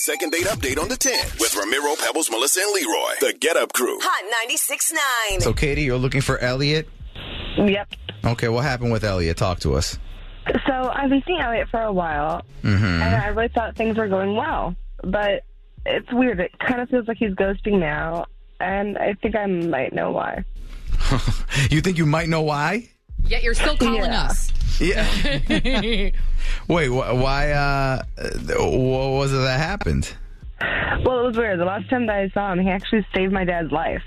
second date update on the 10 with Ramiro, Pebbles, Melissa, and Leroy. The Get Up Crew. Hot 96.9. So, Katie, you're looking for Elliot? Yep. Okay, what happened with Elliot? Talk to us. So I've been seeing Elliot for a while, and I really thought things were going well. But it's weird. It kind of feels like he's ghosting now, and I think I might know why. You think you might know why? Yet you're still calling us. Yeah. Wait, why? What was it that happened? Well, it was weird. The last time that I saw him, he actually saved my dad's life.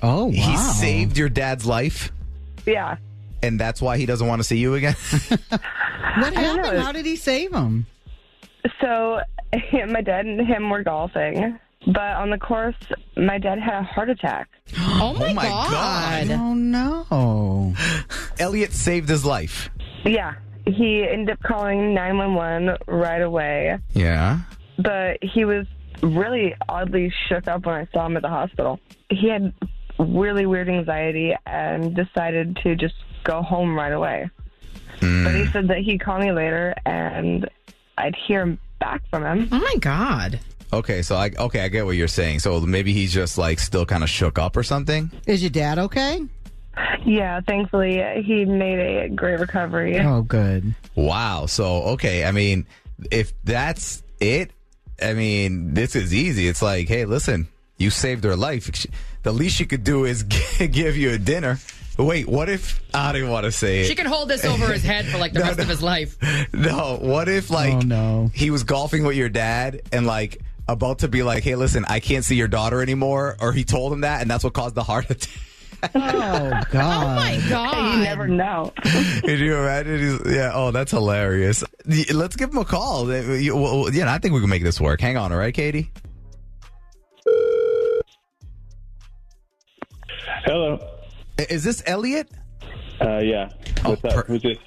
Oh, wow. He saved your dad's life? Yeah. And that's why he doesn't want to see you again? What happened? How did he save him? So my dad and him were golfing, but on the course, my dad had a heart attack. Oh, my God. Oh, no. Elliot saved his life. Yeah. He ended up calling 911 right away. Yeah. But he was really oddly shook up when I saw him at the hospital. He had really weird anxiety and decided to just go home right away. But he said that he'd call me later and I'd hear back from him. Oh, my God. Okay, so I get what you're saying. So maybe he's just like still kind of shook up or something? Is your dad okay? Yeah, thankfully he made a great recovery. Oh, good. Wow. So, okay, I mean, if that's it, I mean, this is easy. It's like, hey, listen, you saved her life. The least she could do is give you a dinner. Wait, what if... I don't even want to say it. She can hold this over his head for like the rest of his life. No, what if like he was golfing with your dad and like about to be like, hey, listen, I can't see your daughter anymore, or he told him that and that's what caused the heart attack? Oh, God. Oh, my God. You never know. Could you imagine? Oh, that's hilarious. Let's give him a call. I think we can make this work. Hang on, all right, Katie? Hello. Is this Elliot? Yeah. What's up? Who's this?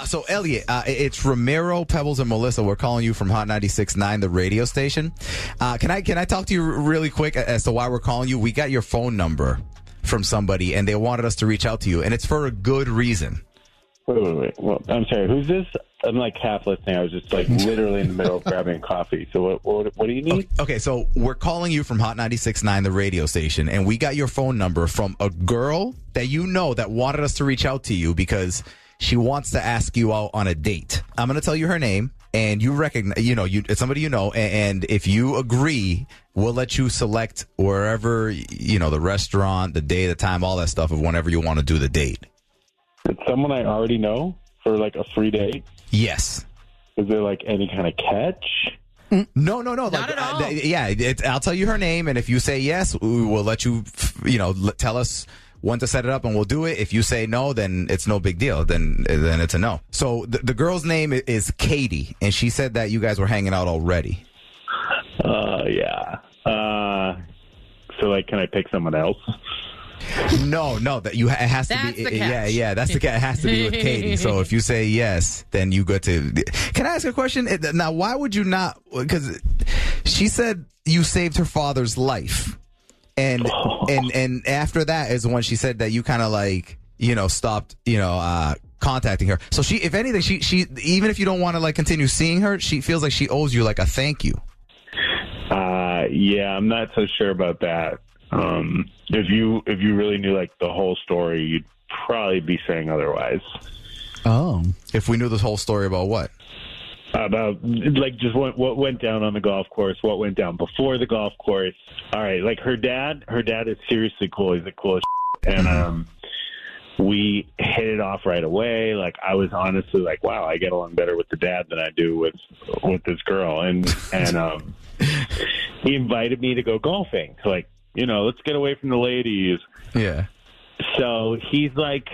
So, Elliot, it's Ramiro, Pebbles, and Melissa. We're calling you from Hot 96.9, the radio station. Can I talk to you really quick as to why we're calling you? We got your phone number from somebody, and they wanted us to reach out to you, and it's for a good reason. Wait. Well, I'm sorry. Who's this? I'm like half listening. I was just like literally in the middle of grabbing coffee. So what do you need? Okay, so we're calling you from Hot 96.9, the radio station, and we got your phone number from a girl that you know that wanted us to reach out to you because she wants to ask you out on a date. I'm going to tell you her name, and you recognize, it's somebody you know, and if you agree, we'll let you select wherever, the restaurant, the day, the time, all that stuff of whenever you want to do the date. It's someone I already know for like a free date? Yes. Is there like any kind of catch? No. Not at all. I'll tell you her name, and if you say yes, we will let you, tell us when to set it up, and we'll do it. If you say no, then it's no big deal. Then it's a no. So the girl's name is Katie, and she said that you guys were hanging out already. Yeah. So like, can I pick someone else? No, that it has to That's be. the catch. Yeah, that's the catch. It has to be with Katie. So if you say yes, then you go to. Can I ask a question? Now, why would you not? Because she said you saved her father's life, and after that is when she said that you kind of like stopped contacting her. So she, if anything, she even if you don't want to like continue seeing her, she feels like she owes you like a thank you. Yeah, I'm not so sure about that. If you really knew like the whole story, you'd probably be saying otherwise. Oh. If we knew this whole story about what? About like just what went down on the golf course, what went down before the golf course. All right, like her dad is seriously cool. He's the coolest and we hit it off right away. Like I was honestly like, wow, I get along better with the dad than I do with this girl. And he invited me to go golfing. So like, let's get away from the ladies. Yeah. So he's like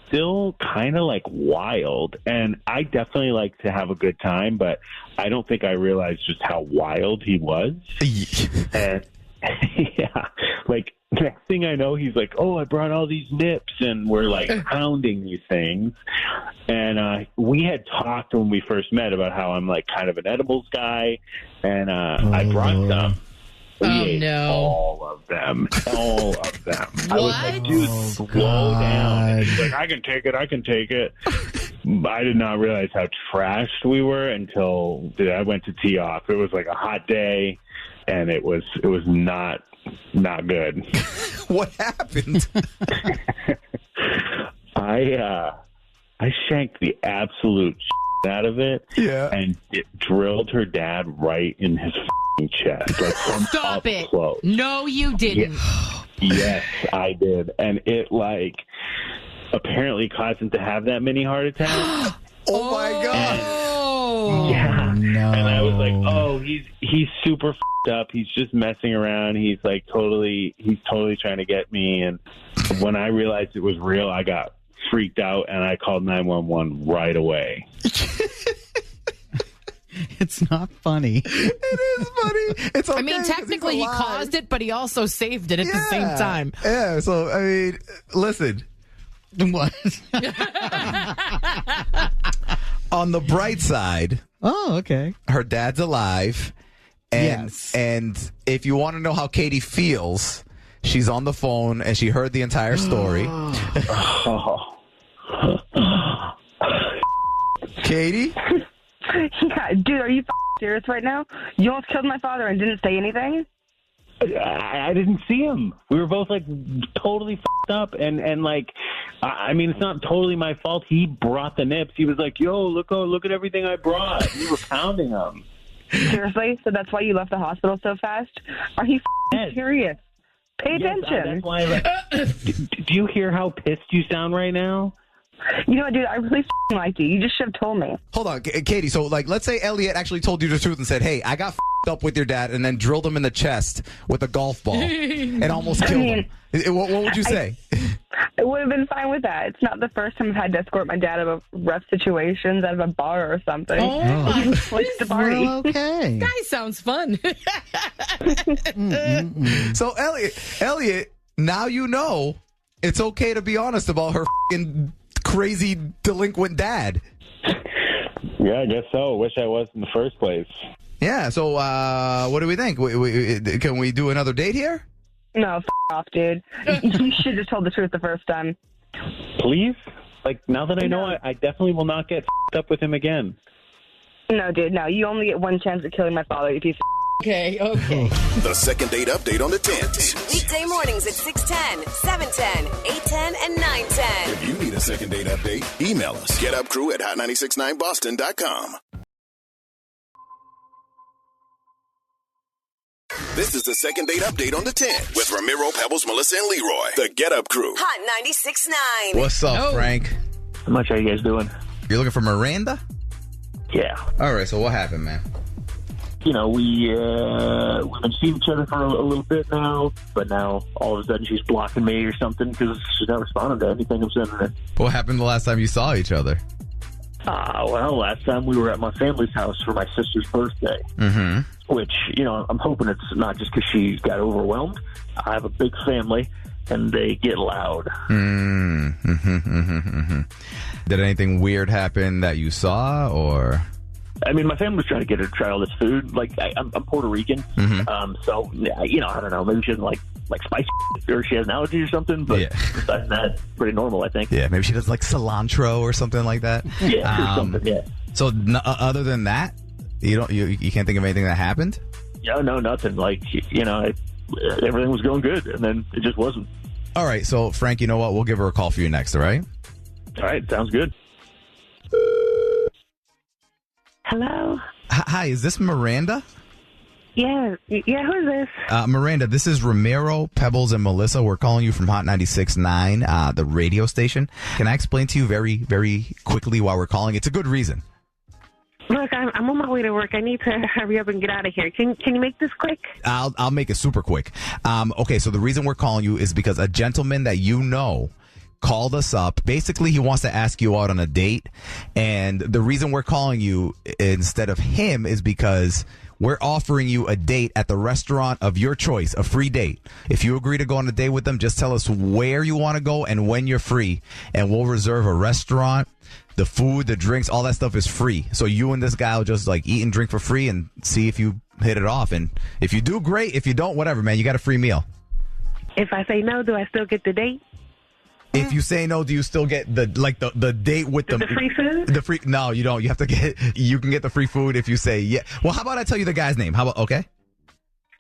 still kind of like wild, and I definitely like to have a good time, but I don't think I realized just how wild he was. And yeah, like next thing I know, he's like, oh, I brought all these nips, and we're like pounding these things. And we had talked when we first met about how I'm like kind of an edibles guy, and I brought some. We ate all of them. What? I was like, dude, slow down. And he's like, I can take it. I did not realize how trashed we were until I went to tee off. It was like a hot day, and it was not good. What happened? I shanked the absolute out of it, and it drilled her dad right in his chest. Like from Stop up it. close. No, you didn't. Yes, I did. And it, like, apparently caused him to have that many heart attacks. Oh, my God. Oh. Yeah. No. And I was like, oh, he's super f***ed up. He's just messing around. He's totally trying to get me. And when I realized it was real, I got freaked out, and I called 911 right away. It's not funny. It is funny. It's okay. I mean, 'cause he's technically he alive. caused it, but he also saved it at the same time. Yeah, so, I mean, listen. What? On the bright side, Oh, okay. her dad's alive. And, Yes. and if you want to know how Katie feels, she's on the phone, and she heard the entire story. Katie? Yeah, dude, are you serious right now? You almost killed my father and didn't say anything? I didn't see him. We were both like totally f***ed up, and like, I mean, it's not totally my fault. He brought the nips. He was like, "Yo, look at everything I brought." We were pounding them. Seriously? So that's why you left the hospital so fast? Are you Yes. serious? Pay Yes, attention. that's why. Do you hear how pissed you sound right now? You know what, dude? I really like you. You just should have told me. Hold on, Katie. So, like, let's say Elliot actually told you the truth and said, "Hey, I got up with your dad," and then drilled him in the chest with a golf ball and almost killed him. What would you say? I would have been fine with that. It's not the first time I've had to escort my dad out of rough situations, out of a bar or something. Oh, my. Like the party. Well, okay. Guy sounds fun. So, Elliot, now you know it's okay to be honest about her f***ing crazy delinquent dad. Yeah, I guess so. Wish I was in the first place. Yeah. So, what do we think? Can we do another date here? No, off, dude. You should have told the truth the first time. Please? Like, now that I know, I definitely will not get up with him again. No, dude, no. You only get one chance at killing my father, you piece of Okay. The second date update on the 10s. Weekday mornings at 6:10, 7:10, 8:10, and 9:10. If you need a second date update, email us. GetUpCrew@hot969boston.com. This is the second date update on the 10 with Ramiro, Pebbles, Melissa, and Leroy. The Get Up Crew. Hot 96.9. What's up, Oh. Frank? How much are you guys doing? You're looking for Miranda? Yeah. All right. So, what happened, man? You know, we've been seeing each other for a little bit now, but now all of a sudden she's blocking me or something because she's not responding to anything I'm sending her. What happened the last time you saw each other? Well, last time we were at my family's house for my sister's birthday, which, you know, I'm hoping it's not just because she got overwhelmed. I have a big family, and they get loud. Did anything weird happen that you saw, or? I mean, my family was trying to get her to try all this food. Like, I'm Puerto Rican, so, you know, I don't know. Maybe she doesn't like spicy or she has an allergy or something, but besides that, pretty normal, I think. Yeah, maybe she does like cilantro or something like that. Yeah, or something, yeah. So, other than that, you can't think of anything that happened? No, nothing. Like, you know, everything was going good, and then it just wasn't. All right, so, Frank, you know what? We'll give her a call for you next, all right? All right, sounds good. Hello? Hi, is this Miranda? Yeah, who's this? Miranda, this is Ramiro, Pebbles, and Melissa. We're calling you from Hot 96.9, the radio station. Can I explain to you very, very quickly why we're calling? It's a good reason. Look, I'm on my way to work. I need to hurry up and get out of here. Can you make this quick? I'll make it super quick. Okay, so the reason we're calling you is because a gentleman that you know called us up. Basically, he wants to ask you out on a date. And the reason we're calling you instead of him is because we're offering you a date at the restaurant of your choice, a free date. If you agree to go on a date with them, just tell us where you want to go and when you're free. And we'll reserve a restaurant. The food, the drinks, all that stuff is free. So you and this guy will just like eat and drink for free and see if you hit it off. And if you do, great. If you don't, whatever, man. You got a free meal. If I say no, do I still get the date? If you say no, do you still get the date with The free food? No, you don't. You have to you can get the free food if you say yeah. Well, how about I tell you the guy's name? How about, okay?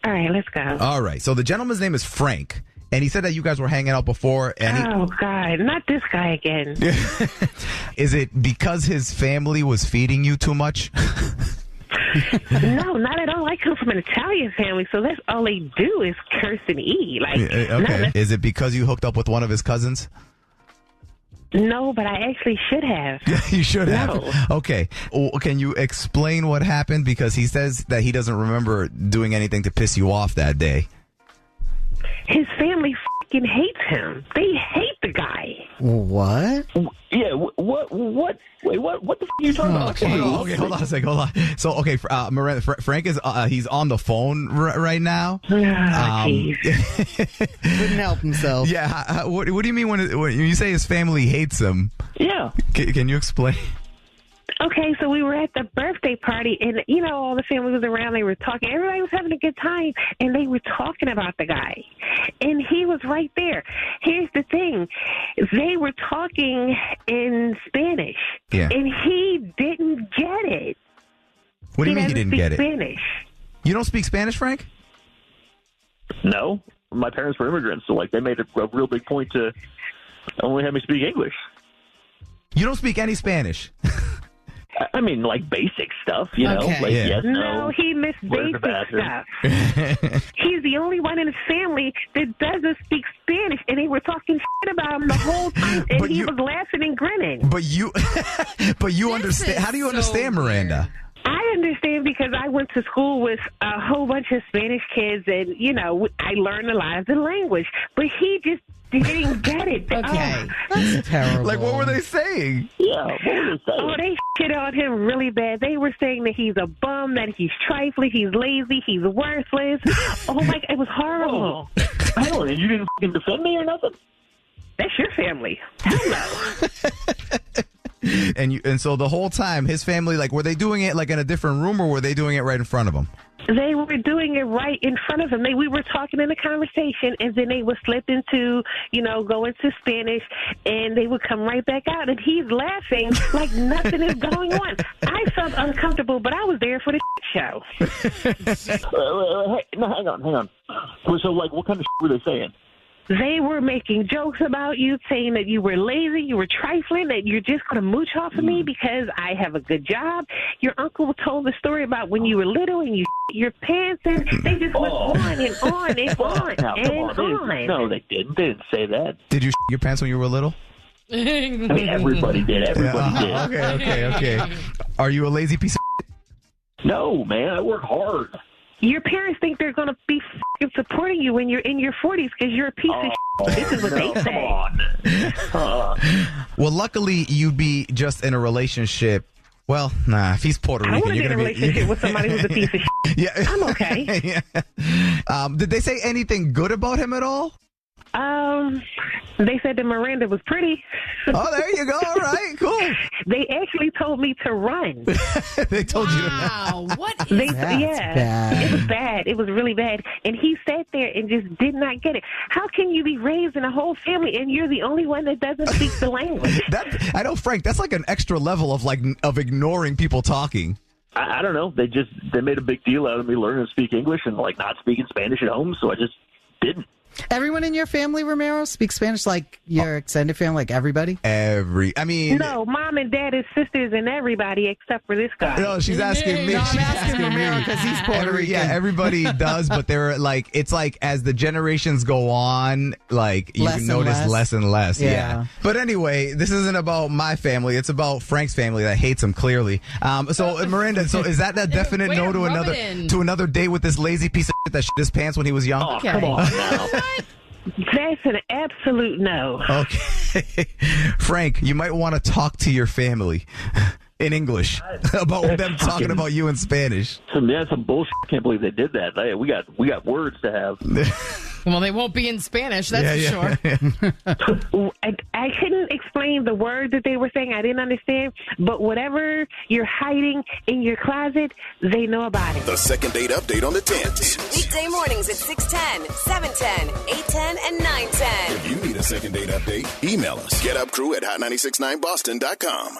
All right, let's go. All right. So the gentleman's name is Frank. And he said that you guys were hanging out before. And Oh, God, not this guy again. is it because his family was feeding you too much? No, not at all. I come from an Italian family, so that's all they do is curse and eat. Like, Okay. Is it because you hooked up with one of his cousins? No, but I actually should have. You should have. No. Okay. Well, can you explain what happened? Because he says that he doesn't remember doing anything to piss you off that day. His family fucking hates him. They hate the guy. What? Yeah, what? Wait, what the f*** are you talking about? Okay, hold on a second. Hold on. So, okay, Miranda, Frank is he's on the phone right now. Oh, jeez. Couldn't help himself. Yeah. What do you mean when you say his family hates him? Yeah. Can you explain? Okay, so we were at the birthday party, and, all the family was around. They were talking. Everybody was having a good time, and they were talking about the guy. And he was right there. Here's the thing. They were talking in Spanish, Yeah. and he didn't get it. What do you mean he doesn't didn't get it? speak Spanish. You don't speak Spanish, Frank? No, my parents were immigrants, so they made a real big point to only have me speak English. You don't speak any Spanish. I mean, basic stuff, know, Okay. Yeah. yes, No, he missed Where's the basic bathroom? stuff. He's the only one in his family that doesn't speak Spanish, and they were talking shit about him the whole time, and But he you- was laughing and grinning. But you understand. How do you is so understand, Miranda? I understand because I went to school with a whole bunch of Spanish kids, and, I learned a lot of the language, but he just didn't get it. Okay. That's terrible. What were they saying? Yeah, what were they saying? Oh, they shit on him really bad. They were saying that he's a bum, that he's trifling, he's lazy, he's worthless. It was horrible. Hang on, you didn't f***ing defend me or nothing? That's your family. Hell no. And so the whole time, his family, were they doing it in a different room, or were they doing it right in front of him? They were doing it right in front of him. We were talking in a conversation, and then they would slip into, go into Spanish, and they would come right back out, and he's laughing like nothing is going on. I felt uncomfortable, but I was there for the show. Hey, no, hang on. So, what kind of were they saying? They were making jokes about you, saying that you were lazy, you were trifling, that you're just going to mooch off of me because I have a good job. Your uncle told the story about when you were little and you your pants, and they just went on and on and on Now, come and on. No, they didn't. They didn't say that. Did you your pants when you were little? I mean, everybody did. Everybody did. Okay. Are you a lazy piece of No, man, I work hard. Your parents think they're going to be f***ing supporting you when you're in your 40s because you're a piece of shit. This is what they say. Come on. Well, luckily, you'd be just in a relationship. Well, nah, if he's Puerto I Rican, want to you're be in a going to relationship with somebody who's a piece of shit. Yeah. I'm okay. Yeah. Did they say anything good about him at all? They said that Miranda was pretty. Oh, there you go. All right, cool. They actually told me to run. They told you to. Wow, what is They, That's yeah, bad. it was bad. It was really bad. And he sat there and just did not get it. How can you be raised in a whole family and you're the only one that doesn't speak the language? I know, Frank. That's like an extra level of ignoring people talking. I don't know. They made a big deal out of me learning to speak English and not speaking Spanish at home, so I just didn't. Everyone in your family, Romero, speaks Spanish, your extended family, everybody? No, mom and dad and sisters and everybody except for this guy. No, she's asking me. No, I'm She's asking Romero because he's Puerto Rican. Yeah, everybody does, but they're it's as the generations go on, you Less and notice less and less. Yeah. But anyway, this isn't about my family. It's about Frank's family that hates him clearly. So Miranda, is that a definite Way no to rub it in. to another date with this lazy piece of shit that shit his pants when he was young? Oh, Okay. come on now. That's an absolute no. Okay. Frank, you might want to talk to your family in English about them talking about you in Spanish. Some bullshit. I can't believe they did that. We got words to have. Well, they won't be in Spanish, that's for sure. I couldn't explain the word that they were saying. I didn't understand. But whatever you're hiding in your closet, they know about it. The second date update on the 10s. Weekday mornings at 6:10, 7:10, 8:10, and 9:10. You need a Need a second date update? Email us. GetUpCrew@hot969boston.com.